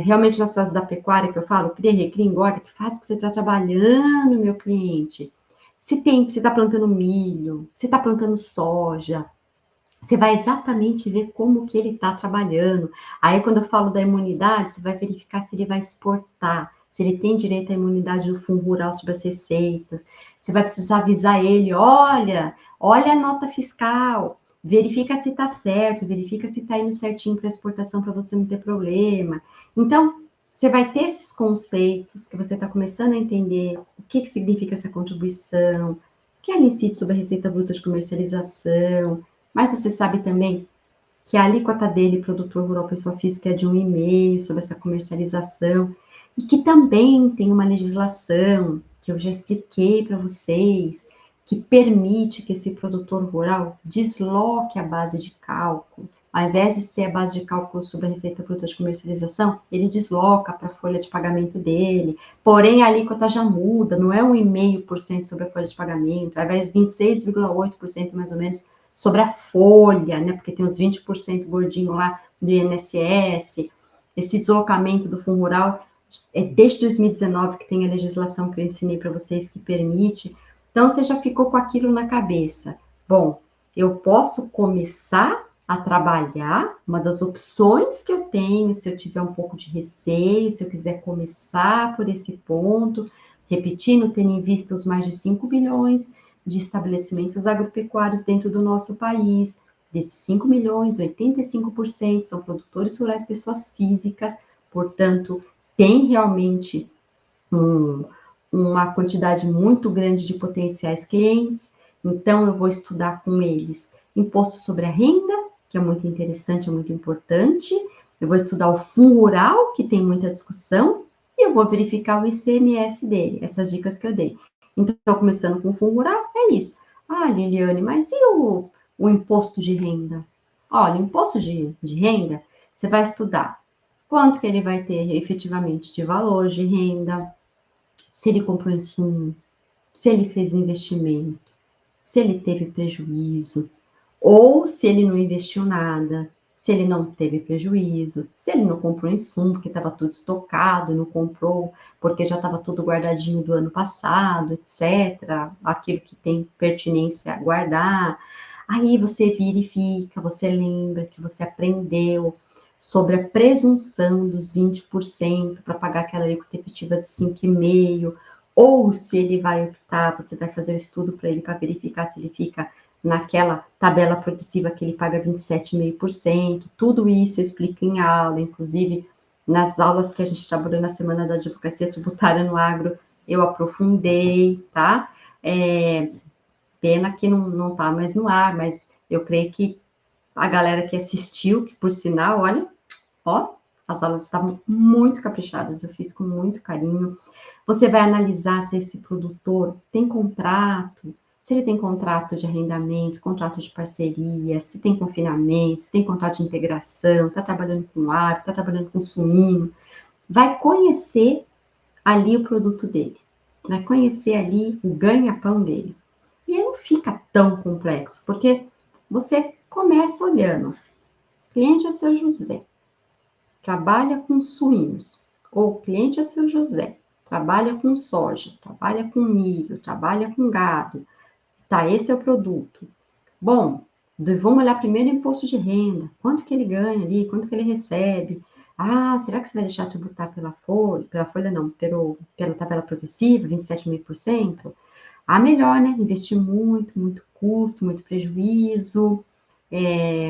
Realmente nas fases da pecuária que eu falo, cria, recria, engorda, que faz que você está trabalhando, meu cliente. Se está plantando milho, se está plantando soja, você vai exatamente ver como que ele está trabalhando. Aí, quando eu falo da imunidade, você vai verificar se ele vai exportar, se ele tem direito à imunidade do Fundo Rural sobre as receitas. Você vai precisar avisar ele, olha a nota fiscal, verifica se está certo, verifica se está indo certinho para exportação para você não ter problema. Então, você vai ter esses conceitos que você está começando a entender o que significa essa contribuição, que ela incide sobre a receita bruta de comercialização, mas você sabe também que a alíquota dele, produtor rural, pessoa física, é de 1,5% sobre essa comercialização, e que também tem uma legislação, que eu já expliquei para vocês, que permite que esse produtor rural desloque a base de cálculo. Ao invés de ser a base de cálculo sobre a receita bruta de comercialização, ele desloca para a folha de pagamento dele. Porém, a alíquota já muda, não é 1,5% sobre a folha de pagamento, ao invés de 26,8% mais ou menos sobre a folha, né? Porque tem os 20% gordinho lá do INSS. Esse deslocamento do Fundo Rural é desde 2019 que tem a legislação que eu ensinei para vocês que permite. Então, você já ficou com aquilo na cabeça. Bom, eu posso começar a trabalhar, uma das opções que eu tenho, se eu tiver um pouco de receio, se eu quiser começar por esse ponto, repetindo, tendo em vista os mais de 5 bilhões de estabelecimentos agropecuários dentro do nosso país. Desses 5 milhões, 85% são produtores rurais, pessoas físicas, portanto, tem realmente uma quantidade muito grande de potenciais clientes, então eu vou estudar com eles imposto sobre a renda, que é muito interessante, é muito importante, eu vou estudar o Fundo Rural, que tem muita discussão, e eu vou verificar o ICMS dele, essas dicas que eu dei. Então, começando com o Fundo Rural, é isso. Ah, Liliane, mas e o imposto de renda? Olha, o imposto de renda, você vai estudar quanto que ele vai ter efetivamente de valor de renda, se ele comprou insumo, se ele fez investimento, se ele teve prejuízo, ou se ele não investiu nada, se ele não teve prejuízo, se ele não comprou insumo porque estava tudo estocado, não comprou porque já estava tudo guardadinho do ano passado, etc. Aquilo que tem pertinência a guardar. Aí você verifica, você lembra que você aprendeu sobre a presunção dos 20% para pagar aquela alíquota efetiva de 5,5%, ou se ele vai optar, você vai fazer o estudo para ele para verificar se ele fica naquela tabela progressiva que ele paga 27,5%. Tudo isso eu explico em aula, inclusive nas aulas que a gente trabalhou na Semana da Advocacia Tributária no Agro, eu aprofundei, tá? Pena que não tá mais no ar, mas eu creio que a galera que assistiu, que por sinal, olha, ó, as aulas estavam muito caprichadas, eu fiz com muito carinho. Você vai analisar se esse produtor tem contrato, se ele tem contrato de arrendamento, contrato de parceria, se tem confinamento, se tem contrato de integração, está trabalhando com ave, está trabalhando com suíno. Vai conhecer ali o produto dele, vai conhecer ali o ganha-pão dele. E aí não fica tão complexo, porque você começa olhando. O cliente é seu José, trabalha com suínos, ou o cliente é seu José, trabalha com soja, trabalha com milho, trabalha com gado. Tá, esse é o produto. Bom, vamos olhar primeiro o imposto de renda. Quanto que ele ganha ali, quanto que ele recebe. Ah, será que você vai deixar tributar pela folha não, pela tabela progressiva, 27,5%? Ah, melhor, né? Investir muito custo, muito prejuízo.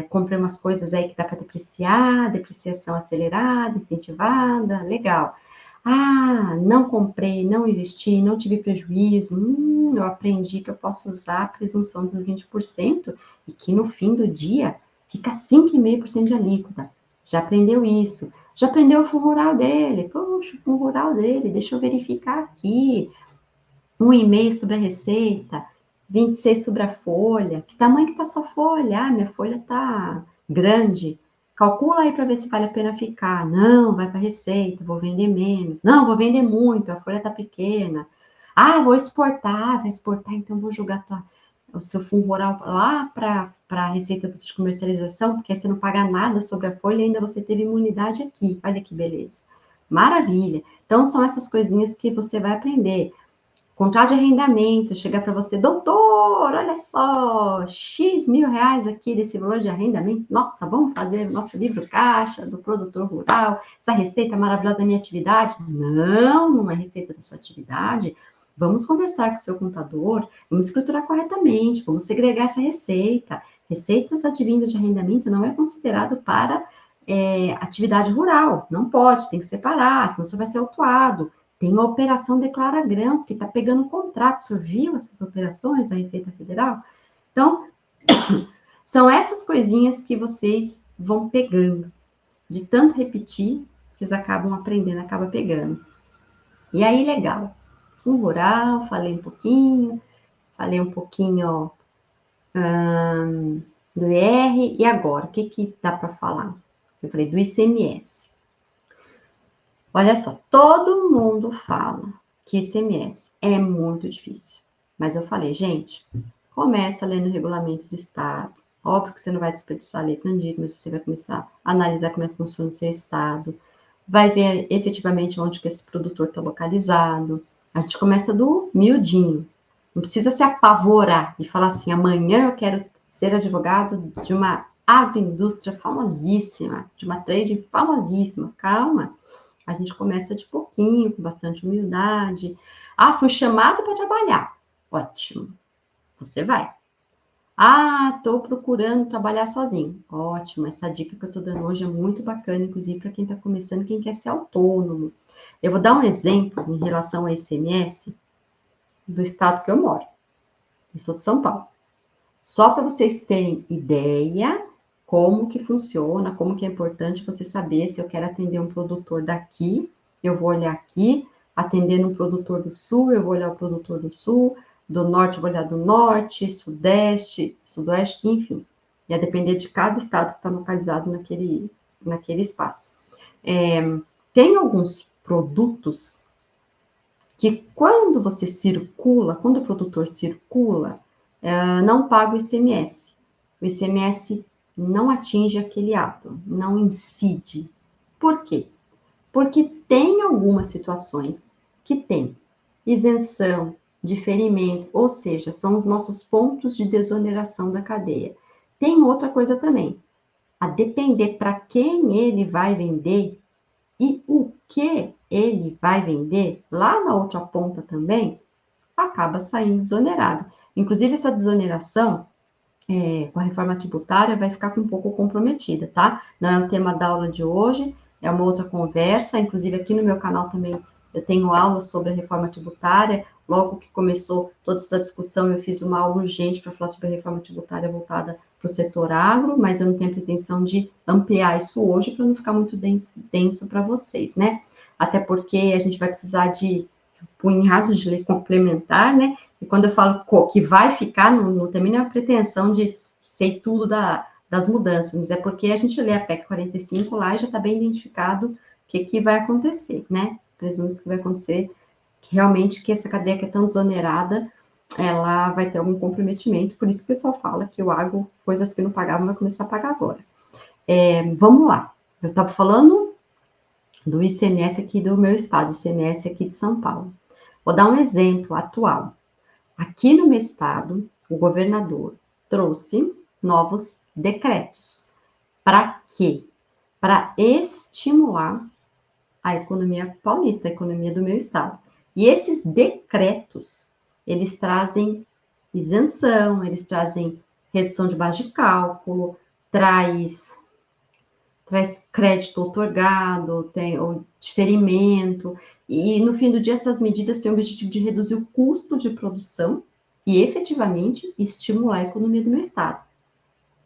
Comprei umas coisas aí que dá para depreciar, depreciação acelerada, incentivada, legal. Ah, não comprei, não investi, não tive prejuízo. Eu aprendi que eu posso usar a presunção dos 20% e que no fim do dia fica 5,5% de alíquota. Já aprendeu isso. Já aprendeu o fundo rural dele. Poxa, o fundo rural dele, deixa eu verificar aqui. 1,5% sobre a receita, 26% sobre a folha. Que tamanho que está sua folha? Ah, minha folha está grande. Calcula aí para ver se vale a pena ficar. Não, vai para receita, vou vender menos. Não, vou vender muito, a folha está pequena. Ah, vou exportar, vai exportar, então vou jogar o seu fundo rural lá para a receita de comercialização, porque aí você não paga nada sobre a folha e ainda você teve imunidade aqui. Olha que beleza. Maravilha. Então, são essas coisinhas que você vai aprender. Contrato de arrendamento, chegar para você, doutor, olha só, X mil reais aqui desse valor de arrendamento. Nossa, vamos fazer o nosso livro caixa do produtor rural, essa receita maravilhosa da minha atividade. Não, não é receita da sua atividade. Vamos conversar com o seu contador, vamos escriturar corretamente, vamos segregar essa receita. Receitas advindas de arrendamento não é considerado para atividade rural, não pode, tem que separar, senão você vai ser autuado. Tem a Operação Declara Grãos, que está pegando contrato. Você viu essas operações da Receita Federal? Então, são essas coisinhas que vocês vão pegando. De tanto repetir, vocês acabam aprendendo, acaba pegando. E aí, legal. Fundo rural, falei um pouquinho do IR. E agora, o que dá para falar? Eu falei do ICMS. Olha só, todo mundo fala que ICMS é muito difícil. Mas eu falei, gente, começa lendo o regulamento do Estado. Óbvio que você não vai desperdiçar letra antiga, mas você vai começar a analisar como é que funciona o seu Estado. Vai ver efetivamente onde que esse produtor está localizado. A gente começa do miudinho. Não precisa se apavorar e falar assim, amanhã eu quero ser advogado de uma agroindústria famosíssima, de uma trade famosíssima. Calma. A gente começa de pouquinho, com bastante humildade. Ah, fui chamado para trabalhar. Ótimo. Você vai. Ah, estou procurando trabalhar sozinho. Ótimo. Essa dica que eu estou dando hoje é muito bacana, inclusive para quem está começando, quem quer ser autônomo. Eu vou dar um exemplo em relação ao ICMS do estado que eu moro. Eu sou de São Paulo. Só para vocês terem ideia como que funciona, como que é importante você saber se eu quero atender um produtor daqui, eu vou olhar aqui, atendendo um produtor do sul, eu vou olhar o produtor do sul, do norte eu vou olhar do norte, sudeste, sudoeste, enfim. E a depender de cada estado que está localizado naquele espaço. Tem alguns produtos que quando você circula, quando o produtor circula, não paga o ICMS. O ICMS não atinge aquele ato, não incide. Por quê? Porque tem algumas situações que tem isenção, diferimento, ou seja, são os nossos pontos de desoneração da cadeia. Tem outra coisa também, a depender para quem ele vai vender e o que ele vai vender, lá na outra ponta também, acaba saindo desonerado. Inclusive, essa desoneração com a reforma tributária vai ficar um pouco comprometida, tá? Não é o tema da aula de hoje, é uma outra conversa. Inclusive, aqui no meu canal também eu tenho aula sobre a reforma tributária. Logo que começou toda essa discussão, eu fiz uma aula urgente para falar sobre a reforma tributária voltada para o setor agro, mas eu não tenho pretensão de ampliar isso hoje para não ficar muito denso para vocês, né? Até porque a gente vai precisar de punhado de lei complementar, né? E quando eu falo que vai ficar, também não é a pretensão de ser tudo das mudanças, mas é porque a gente lê a PEC 45 lá e já está bem identificado o que vai acontecer, né? Presume-se que vai acontecer que realmente que essa cadeia que é tão desonerada, ela vai ter algum comprometimento, por isso que o pessoal fala que o agro, coisas que não pagavam, vai começar a pagar agora. Vamos lá, eu estava falando do ICMS aqui do meu estado, ICMS aqui de São Paulo. Vou dar um exemplo atual. Aqui no meu estado, o governador trouxe novos decretos. Para quê? Para estimular a economia paulista, a economia do meu estado. E esses decretos, eles trazem isenção, eles trazem redução de base de cálculo, traz crédito outorgado, tem o diferimento, e no fim do dia essas medidas têm o objetivo de reduzir o custo de produção e efetivamente estimular a economia do meu estado.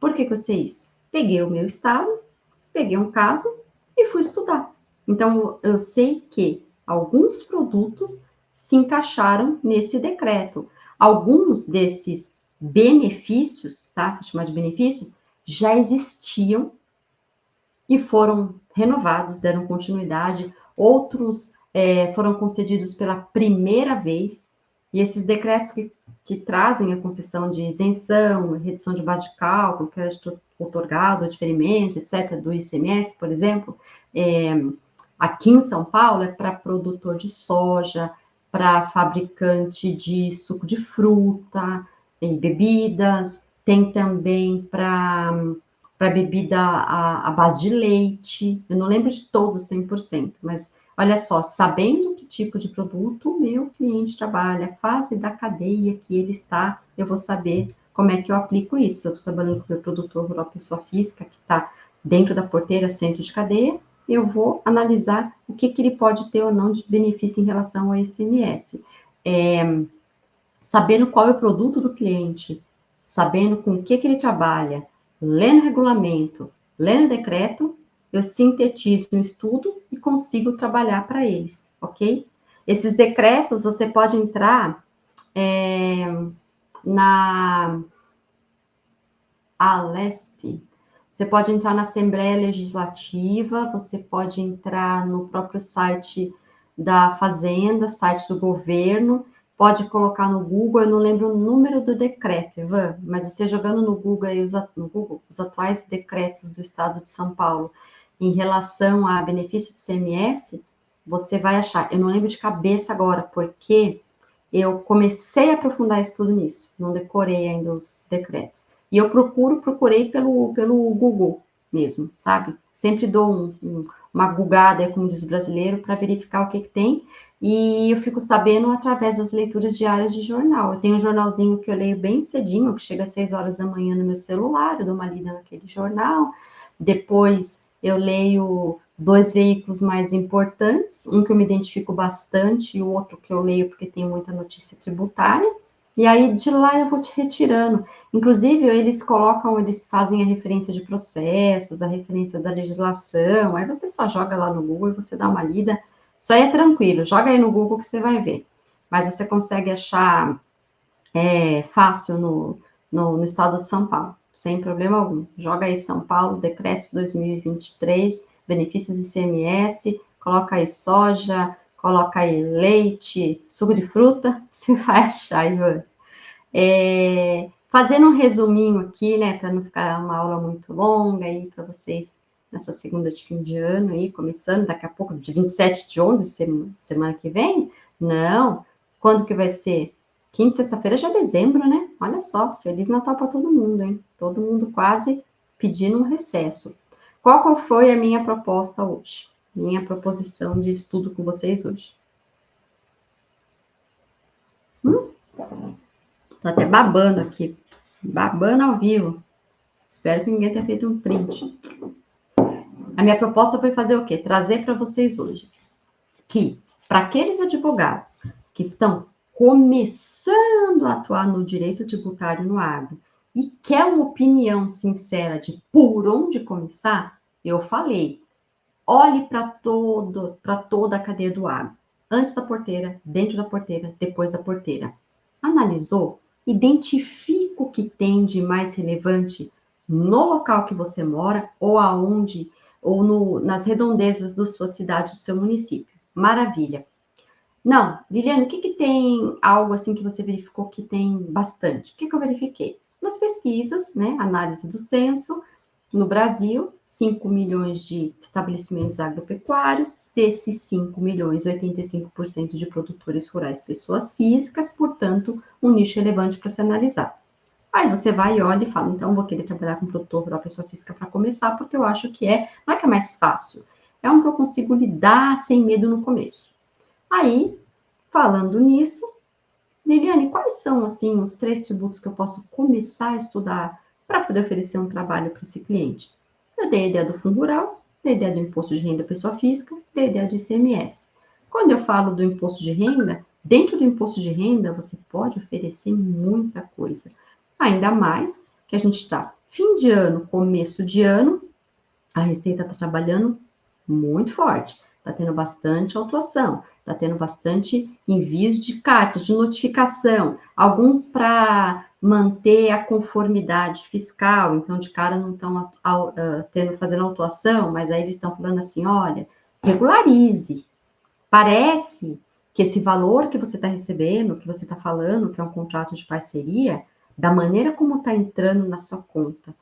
Por que eu sei isso? Peguei o meu estado, peguei um caso e fui estudar. Então eu sei que alguns produtos se encaixaram nesse decreto. Alguns desses benefícios, tá? Vou chamar de benefícios, já existiam e foram renovados, deram continuidade, outros foram concedidos pela primeira vez, e esses decretos que trazem a concessão de isenção, redução de base de cálculo, crédito outorgado, diferimento, etc., do ICMS, por exemplo, aqui em São Paulo é para produtor de soja, para fabricante de suco de fruta e bebidas, tem também para bebida à base de leite. Eu não lembro de todos 100%, mas olha só, sabendo que tipo de produto o meu cliente trabalha, a fase da cadeia que ele está, eu vou saber como é que eu aplico isso. Eu estou trabalhando com o meu produtor rural pessoa física, que está dentro da porteira, centro de cadeia, eu vou analisar o que ele pode ter ou não de benefício em relação ao ICMS. Sabendo qual é o produto do cliente, sabendo com o que ele trabalha, lendo o regulamento, lendo o decreto, eu sintetizo um estudo e consigo trabalhar para eles, ok? Esses decretos você pode entrar na Alesp, você pode entrar na Assembleia Legislativa, você pode entrar no próprio site da Fazenda, site do governo, pode colocar no Google, eu não lembro o número do decreto, Ivan, mas você jogando no Google, aí, no Google os atuais decretos do Estado de São Paulo em relação a benefício de CMS, você vai achar. Eu não lembro de cabeça agora, porque eu comecei a aprofundar estudo nisso, não decorei ainda os decretos. E eu procurei pelo Google mesmo, sabe? Sempre dou uma googada, como diz o brasileiro, para verificar o que tem. E eu fico sabendo através das leituras diárias de jornal. Eu tenho um jornalzinho que eu leio bem cedinho, que chega às 6 horas da manhã no meu celular, eu dou uma lida naquele jornal. Depois eu leio dois veículos mais importantes, um que eu me identifico bastante e o outro que eu leio porque tem muita notícia tributária. E aí de lá eu vou te retirando. Inclusive, eles fazem a referência de processos, a referência da legislação, aí você só joga lá no Google e você dá uma lida. Isso aí é tranquilo, joga aí no Google que você vai ver. Mas você consegue achar fácil no estado de São Paulo, sem problema algum. Joga aí São Paulo, decretos 2023, benefícios ICMS, coloca aí soja, coloca aí leite, suco de fruta, você vai achar, Ivan. Fazendo um resuminho aqui, né, para não ficar uma aula muito longa aí para vocês nessa segunda de fim de ano aí, começando daqui a pouco, de 27 de 11, semana que vem? Não. Quando que vai ser? Quinta e sexta-feira já é dezembro, né? Olha só, Feliz Natal para todo mundo, hein? Todo mundo quase pedindo um recesso. Qual foi a minha proposta hoje? Minha proposição de estudo com vocês hoje? Tô até babando aqui. Babando ao vivo. Espero que ninguém tenha feito um print. A minha proposta foi fazer o quê? Trazer para vocês hoje que, para aqueles advogados que estão começando a atuar no direito tributário no agro e quer uma opinião sincera de por onde começar, eu falei, olhe para toda a cadeia do agro. Antes da porteira, dentro da porteira, depois da porteira. Analisou? Identifica o que tem de mais relevante no local que você mora ou aonde, ou nas redondezas da sua cidade, do seu município. Maravilha. Não, Liliane, o que tem algo assim que você verificou que tem bastante? O que eu verifiquei? Nas pesquisas, né, análise do censo, no Brasil, 5 milhões de estabelecimentos agropecuários, desses 5 milhões, 85% de produtores rurais, pessoas físicas, portanto, um nicho relevante para se analisar. Aí você vai e olha e fala, então vou querer trabalhar com produtor rural, pessoa física para começar, porque eu acho que não é que é mais fácil, é um que eu consigo lidar sem medo no começo. Aí, falando nisso, Liliane, quais são, assim, os 3 tributos que eu posso começar a estudar para poder oferecer um trabalho para esse cliente? Eu dei a ideia do fundo rural, dei a ideia do imposto de renda pessoa física, dei a ideia do ICMS. Quando eu falo do imposto de renda, dentro do imposto de renda você pode oferecer muita coisa. Ainda mais que a gente está fim de ano, começo de ano, a Receita está trabalhando muito forte, está tendo bastante autuação, está tendo bastante envios de cartas de notificação, alguns para manter a conformidade fiscal, então de cara não estão fazendo autuação, mas aí eles estão falando assim, olha, regularize. Parece que esse valor que você está recebendo, que você está falando, que é um contrato de parceria, da maneira como está entrando na sua conta,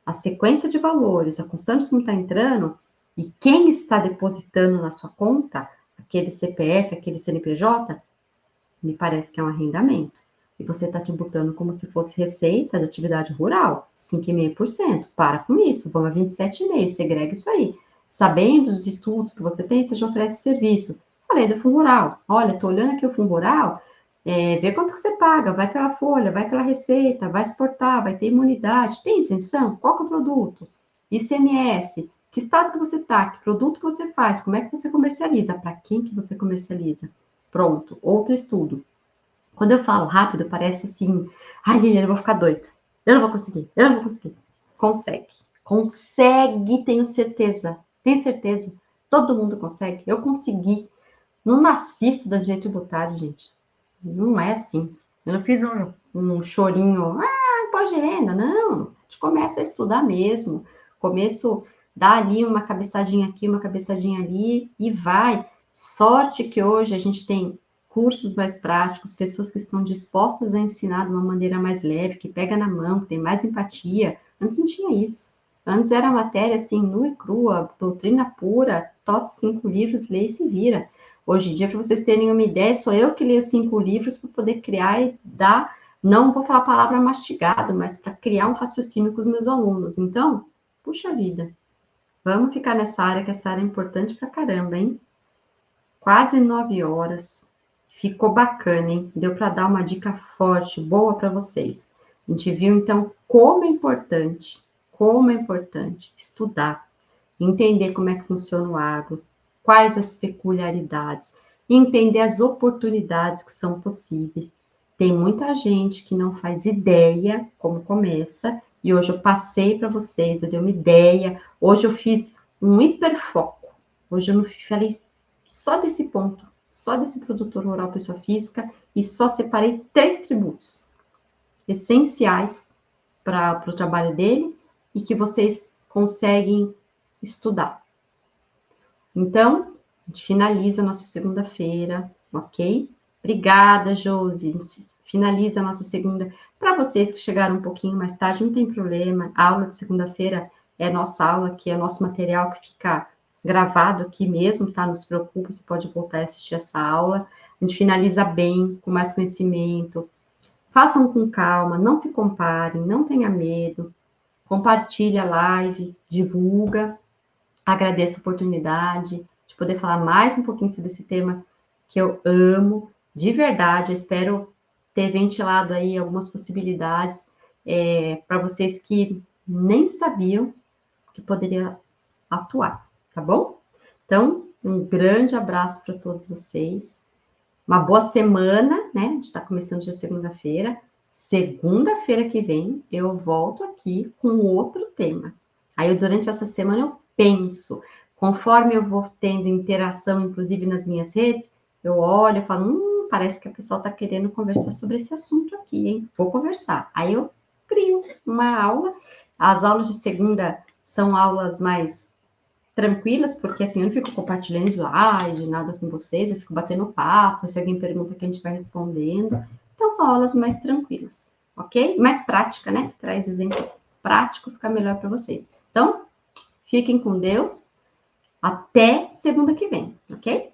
a sequência de valores, a constante como está entrando, e quem está depositando na sua conta, aquele CPF, aquele CNPJ, Me parece que é um arrendamento. E você está tributando como se fosse receita de atividade rural, 5,5%. Para com isso, vamos a 27,5%, segrega isso aí. Sabendo dos estudos que você tem, você já oferece serviço. Falei do fundo rural. Olha, estou olhando aqui o fundo rural, vê quanto que você paga, vai pela folha, vai pela receita, vai exportar, vai ter imunidade, tem isenção? Qual que é o produto? ICMS, que estado que você está, que produto que você faz, como é que você comercializa, para quem que você comercializa? Pronto, outro estudo. Quando eu falo rápido, parece assim, ai, Liliana, eu vou ficar doida. Eu não vou conseguir, eu não vou conseguir. Consegue. Consegue, tenho certeza. Tenho certeza. Todo mundo consegue. Eu consegui. Não nasci estudando direito tributário, gente. Não é assim. Eu não fiz um chorinho, imposto de renda. Não. A gente começa a estudar mesmo. Começo, dá ali uma cabeçadinha aqui, uma cabeçadinha ali e vai. Sorte que hoje a gente tem cursos mais práticos, pessoas que estão dispostas a ensinar de uma maneira mais leve, que pega na mão, que tem mais empatia. Antes não tinha isso. Antes era matéria assim, nua e crua, doutrina pura, top 5 livros, lê e se vira. Hoje em dia, para vocês terem uma ideia, sou eu que leio 5 livros para poder criar e dar, não vou falar a palavra mastigado, mas para criar um raciocínio com os meus alunos. Então, puxa vida, vamos ficar nessa área, que essa área é importante para caramba, hein? Quase 9 horas. Ficou bacana, hein? Deu para dar uma dica forte, boa para vocês. A gente viu, então, como é importante estudar, entender como é que funciona o agro, quais as peculiaridades, entender as oportunidades que são possíveis. Tem muita gente que não faz ideia como começa, e hoje eu passei para vocês, eu dei uma ideia, hoje eu fiz um hiperfoco. Hoje eu não falei só desse ponto, só desse produtor rural pessoa física, e só separei 3 tributos essenciais para o trabalho dele e que vocês conseguem estudar. Então, a gente finaliza a nossa segunda-feira, ok? Obrigada, Josi. Finaliza a nossa segunda. Para vocês que chegaram um pouquinho mais tarde, não tem problema. A aula de segunda-feira é a nossa aula, que é nosso material que fica gravado aqui mesmo, tá? Não se preocupa, você pode voltar e assistir essa aula. A gente finaliza bem, com mais conhecimento. Façam com calma, não se comparem, não tenha medo. Compartilha a live, divulga. Agradeço a oportunidade de poder falar mais um pouquinho sobre esse tema que eu amo, de verdade. Eu espero ter ventilado aí algumas possibilidades para vocês que nem sabiam que poderia atuar, tá bom? Então, um grande abraço para todos vocês. Uma boa semana, né? A gente está começando dia segunda-feira. Segunda-feira que vem eu volto aqui com outro tema. Aí, durante essa semana, eu penso. Conforme eu vou tendo interação, inclusive nas minhas redes, eu olho e falo, parece que a pessoa está querendo conversar sobre esse assunto aqui, hein? Vou conversar. Aí eu crio uma aula. As aulas de segunda são aulas mais tranquilas, porque assim, eu não fico compartilhando slide, nada com vocês, eu fico batendo papo, se alguém pergunta que a gente vai respondendo. Então, são aulas mais tranquilas, ok? Mais prática, né? Traz exemplo prático, fica melhor para vocês. Então, fiquem com Deus. Até segunda que vem, ok?